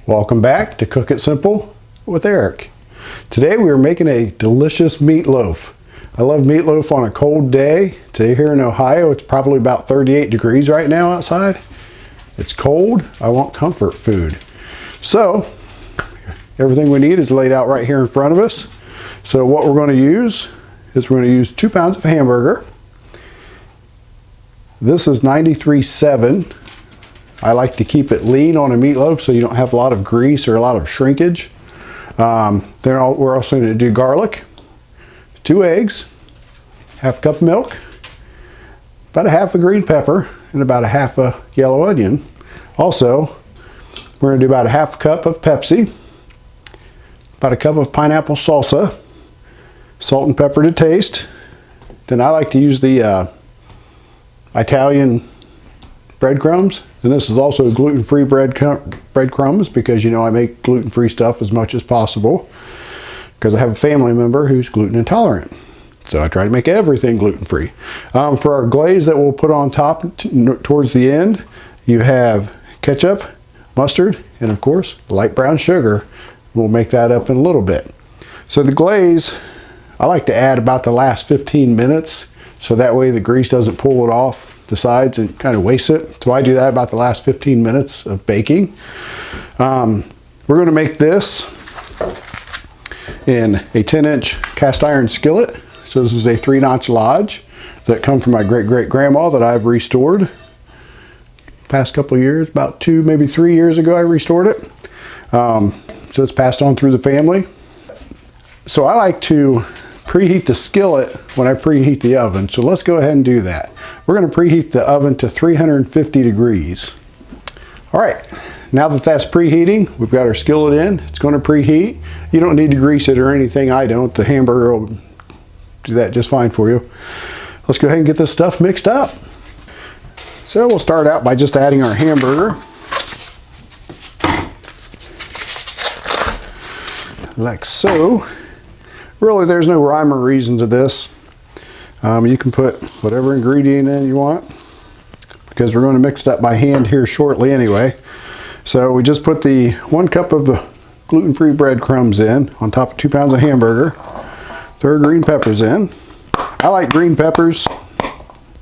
Welcome back to Cook It Simple with Eric. Today we are making a delicious meatloaf. I love meatloaf on a cold day. Today here in Ohio it's probably about 38 degrees right now outside. It's cold. I want comfort food. So everything we need is laid out right here in front of us. So what we're going to use is we're going to use 2 pounds of hamburger. This is 93.7. I like to keep it lean on a meatloaf so you don't have a lot of grease or a lot of shrinkage. We're also going to do garlic, 2 eggs, half a cup of milk, about a half a green pepper, and about a half a yellow onion. Also, we're going to do about a half a cup of Pepsi, about a cup of pineapple salsa, salt and pepper to taste. Then I like to use the Italian breadcrumbs, and this is also gluten-free breadcrumbs because you know I make gluten-free stuff as much as possible because I have a family member who's gluten intolerant, so I try to make everything gluten-free. For our glaze that we'll put on top towards the end, you have ketchup, mustard, and of course light brown sugar. We'll make that up in a little bit. So the glaze I like to add about the last 15 minutes so that way the grease doesn't pull it off the sides and kind of waste it. So I do that about the last 15 minutes of baking. We're going to make this in a 10-inch cast iron skillet. So this is a 3-notch lodge that come from my great-great-grandma that I've restored. Past couple of years, about 2, maybe 3 years ago I restored it. So it's passed on through the family. So I like to preheat the skillet when I preheat the oven. So let's go ahead and do that. We're going to preheat the oven to 350 degrees. All right, now that that's preheating, we've got our skillet in. It's going to preheat. You don't need to grease it or anything. I don't. The hamburger will do that just fine for you. Let's go ahead and get this stuff mixed up. So we'll start out by just adding our hamburger. Like so. Really, there's no rhyme or reason to this. You can put whatever ingredient in you want because we're going to mix it up by hand here shortly anyway. So we just put the 1 cup of the gluten-free breadcrumbs in on top of 2 pounds of hamburger. Throw our green peppers in. I like green peppers.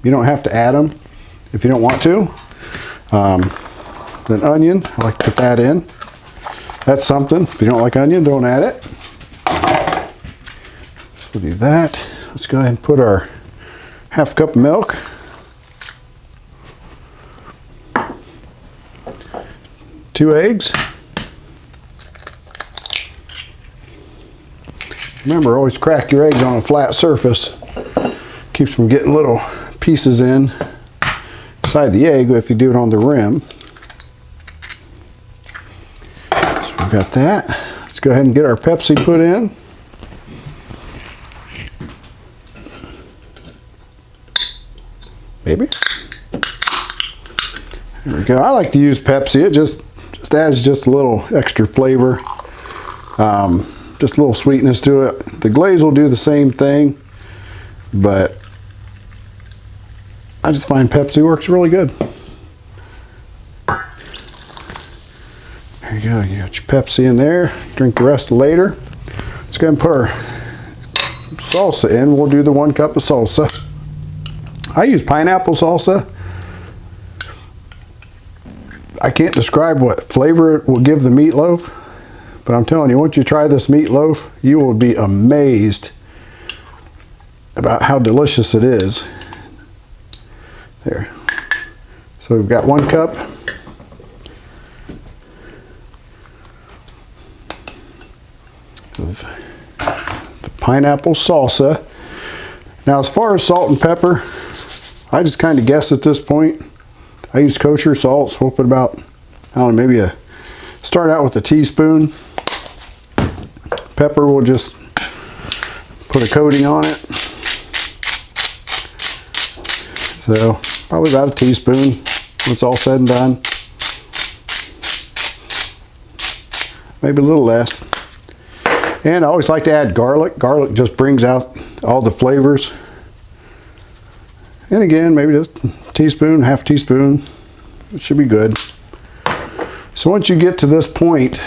You don't have to add them if you don't want to. Then onion, I like to put that in. That's something. If you don't like onion, don't add it. So we'll do that. Let's go ahead and put our half cup of milk. Two eggs. Remember, always crack your eggs on a flat surface. Keeps from getting little pieces in inside the egg if you do it on the rim. So we've got that. Let's go ahead and get our Pepsi put in. Maybe. There we go. I like to use Pepsi. It just adds just a little extra flavor. Just a little sweetness to it. The glaze will do the same thing, but I just find Pepsi works really good. There you go. You got your Pepsi in there. Drink the rest later. Let's go ahead and put our salsa in. We'll do the 1 cup of salsa. I use pineapple salsa. I can't describe what flavor it will give the meatloaf, but I'm telling you, once you try this meatloaf, you will be amazed about how delicious it is. There. So we've got 1 cup. Of the pineapple salsa. Now as far as salt and pepper, I just kind of guess at this point. I use kosher salt, so we'll put about, I don't know, maybe start out with a teaspoon. Pepper, we'll just put a coating on it. So probably about a teaspoon when it's all said and done. Maybe a little less. And I always like to add garlic. Garlic just brings out all the flavors. And again, maybe just a teaspoon, half teaspoon. It should be good. So once you get to this point,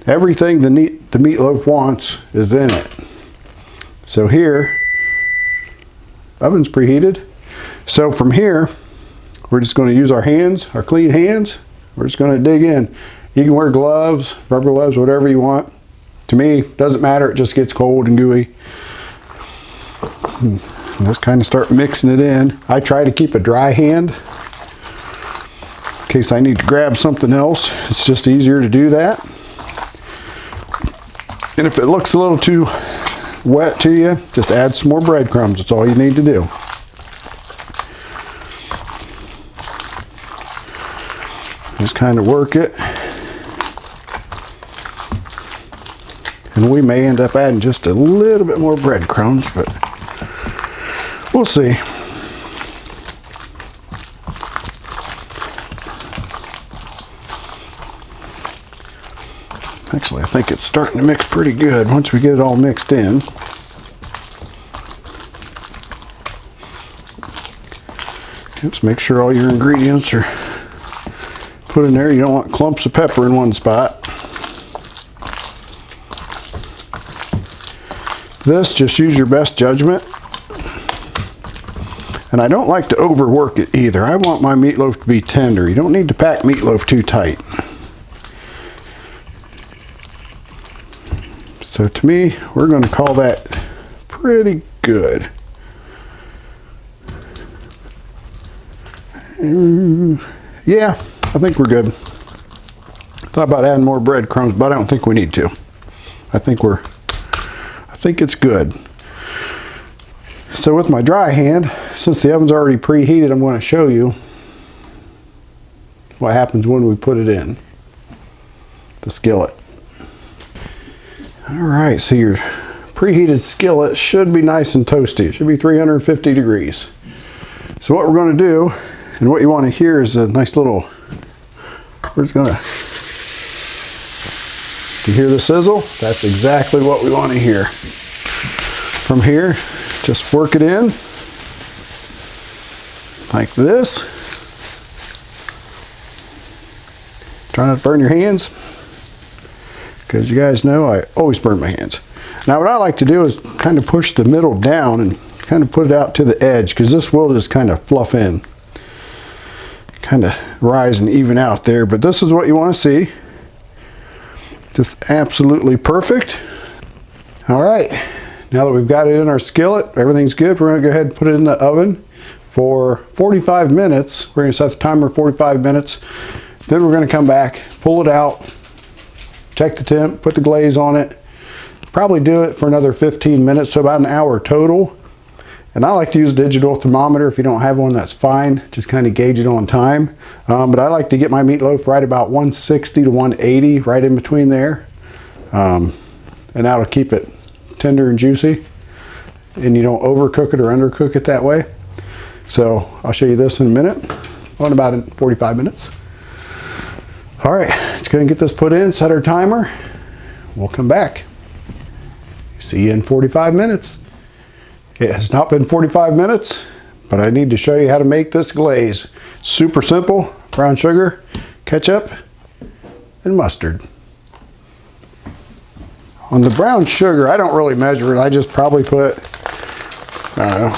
everything the meatloaf wants is in it. So here, oven's preheated. So from here, we're just going to use our hands, our clean hands. We're just going to dig in. You can wear gloves, rubber gloves, whatever you want. To me, doesn't matter. It just gets cold and gooey. Just kind of start mixing it in. I try to keep a dry hand in case I need to grab something else. It's just easier to do that. And if it looks a little too wet to you, just add some more breadcrumbs. That's all you need to do. Just kind of work it. And we may end up adding just a little bit more breadcrumbs, but we'll see. Actually, I think it's starting to mix pretty good once we get it all mixed in. Just make sure all your ingredients are put in there. You don't want clumps of pepper in one spot. This, just use your best judgment. And I don't like to overwork it either. I want my meatloaf to be tender. You don't need to pack meatloaf too tight. So to me, we're going to call that pretty good. Yeah, I think we're good. Thought about adding more breadcrumbs, but I don't think we need to. I think it's good. So with my dry hand, since the oven's already preheated, I'm going to show you what happens when we put it in the skillet. Alright, so your preheated skillet should be nice and toasty. It should be 350 degrees. So what we're going to do, and what you want to hear is a nice little, we're just going to, you hear the sizzle? That's exactly what we want to hear. From here, just work it in like this. Try not to burn your hands, because you guys know I always burn my hands. Now what I like to do is kind of push the middle down and kind of put it out to the edge, because this will just kind of fluff in, kind of rise and even out there. But this is what you want to see. Just absolutely perfect. All right, now that we've got it in our skillet, everything's good. We're going to go ahead and put it in the oven for 45 minutes. We're going to set the timer 45 minutes. Then we're going to come back, pull it out, check the temp, put the glaze on it. Probably do it for another 15 minutes, so about an hour total. And I like to use a digital thermometer. If you don't have one, that's fine. Just kind of gauge it on time. But I like to get my meatloaf right about 160 to 180, right in between there. And that'll keep it tender and juicy. And you don't overcook it or undercook it that way. So I'll show you this in a minute. In about 45 minutes. All right, let's go and get this put in, set our timer. We'll come back. See you in 45 minutes. It has not been 45 minutes, but I need to show you how to make this glaze. Super simple: brown sugar, ketchup, and mustard. On the brown sugar, I don't really measure it. I just probably put, I don't know,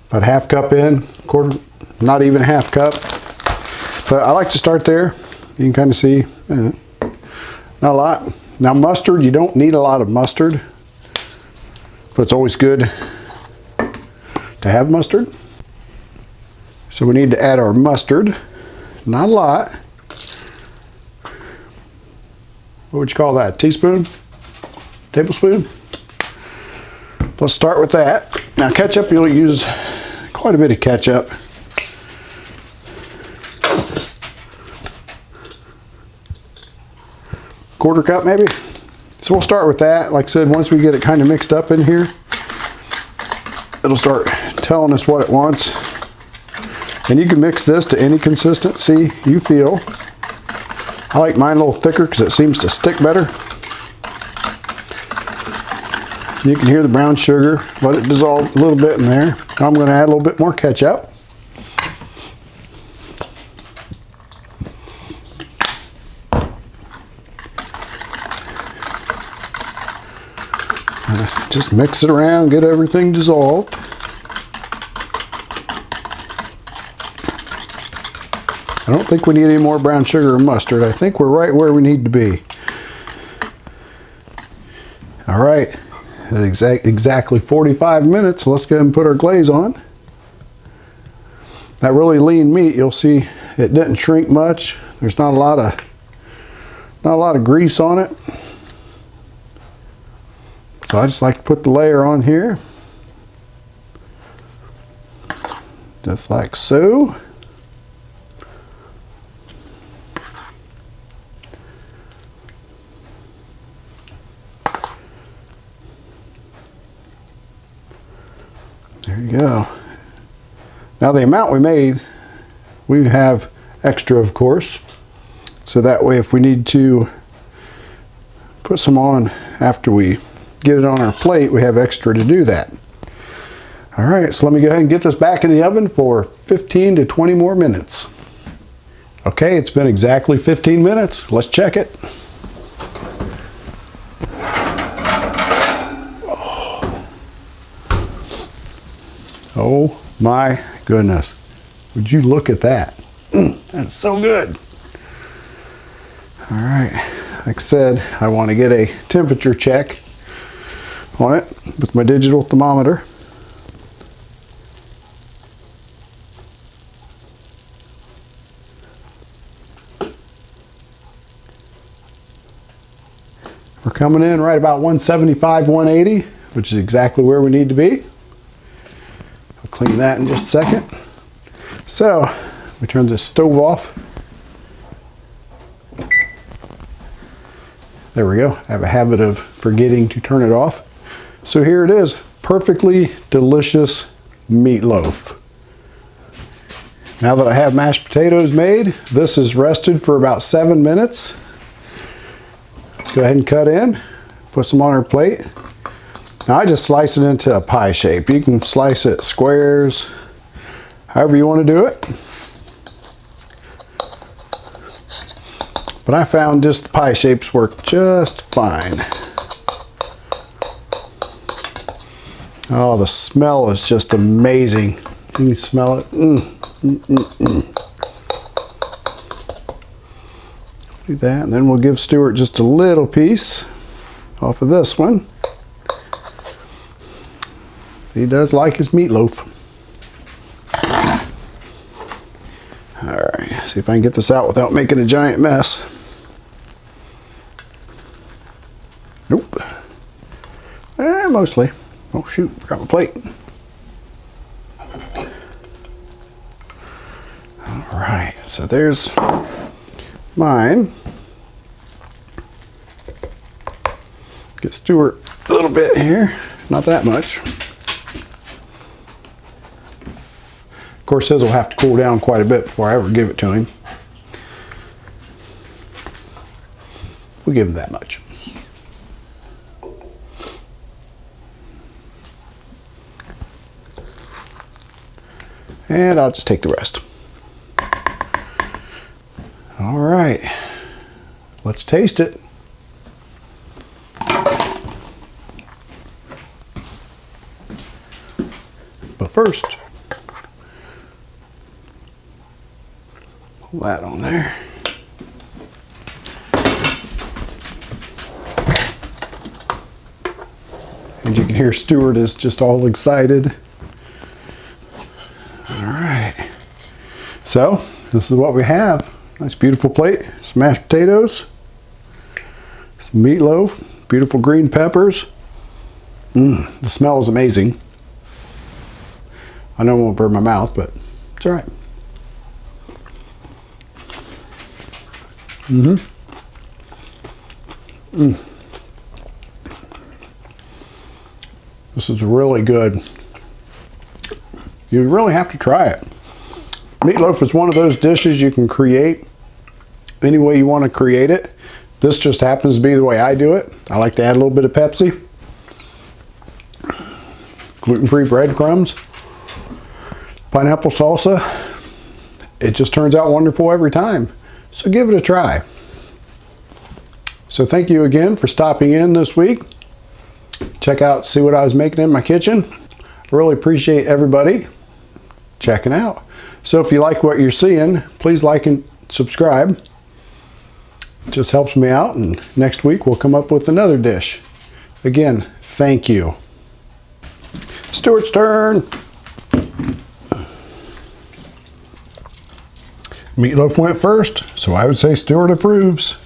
about half cup in, quarter, not even half cup. But I like to start there. You can kind of see, not a lot. Now mustard, you don't need a lot of mustard. But it's always good to have mustard. So we need to add our mustard. Not a lot. What would you call that? Teaspoon? Tablespoon? Let's start with that. Now ketchup, you'll use quite a bit of ketchup. Quarter cup maybe. So we'll start with that. Like I said, once we get it kind of mixed up in here, it'll start telling us what it wants. And you can mix this to any consistency you feel. I like mine a little thicker because it seems to stick better. You can hear the brown sugar. Let it dissolve a little bit in there. I'm going to add a little bit more ketchup. Just mix it around, get everything dissolved. I don't think we need any more brown sugar or mustard. I think we're right where we need to be. All right, exactly 45 minutes. Let's go ahead and put our glaze on. That really lean meat, you'll see it didn't shrink much. There's not a lot of grease on it. So I just like to put the layer on here. Just like so. There you go. Now the amount we made, we have extra, of course. So that way if we need to put some on after we get it on our plate, we have extra to do that. All right, so let me go ahead and get this back in the oven for 15 to 20 more minutes. Okay, it's been exactly 15 minutes. Let's check it. Oh my goodness. Would you look at that? That's so good. All right, like I said, I want to get a temperature check on it with my digital thermometer. We're coming in right about 175, 180, which is exactly where we need to be. I'll clean that in just a second. So, we turn this stove off. There we go. I have a habit of forgetting to turn it off. So here it is, perfectly delicious meatloaf. Now that I have mashed potatoes made, this is rested for about 7 minutes. Go ahead and cut in, put some on our plate. Now I just slice it into a pie shape. You can slice it squares, however you want to do it. But I found just the pie shapes work just fine. Oh, the smell is just amazing. Can you smell it? Do that, and then we'll give Stuart just a little piece off of this one. He does like his meatloaf. All right, see if I can get this out without making a giant mess. Nope. Mostly. Oh shoot, forgot my plate. All right, so there's mine. Get Stuart a little bit here, not that much. Of course, his will have to cool down quite a bit before I ever give it to him. We'll give him that much. And I'll just take the rest. All right, let's taste it. But first, pull that on there. And you can hear Stuart is just all excited. All right, so this is what we have. Nice beautiful plate, some mashed potatoes, some meatloaf, beautiful green peppers. The smell is amazing. I know it won't burn my mouth, but it's all right. This is really good. You really have to try it. Meatloaf is one of those dishes you can create any way you want to create it. This just happens to be the way I do it. I like to add a little bit of Pepsi, gluten-free breadcrumbs, pineapple salsa. It just turns out wonderful every time. So give it a try. So thank you again for stopping in this week. check out, see what I was making in my kitchen. I really appreciate everybody checking out. So if you like what you're seeing, please like and subscribe. It just helps me out, and next week we'll come up with another dish. Again, thank you. Stuart's turn. Meatloaf went first, so I would say Stuart approves.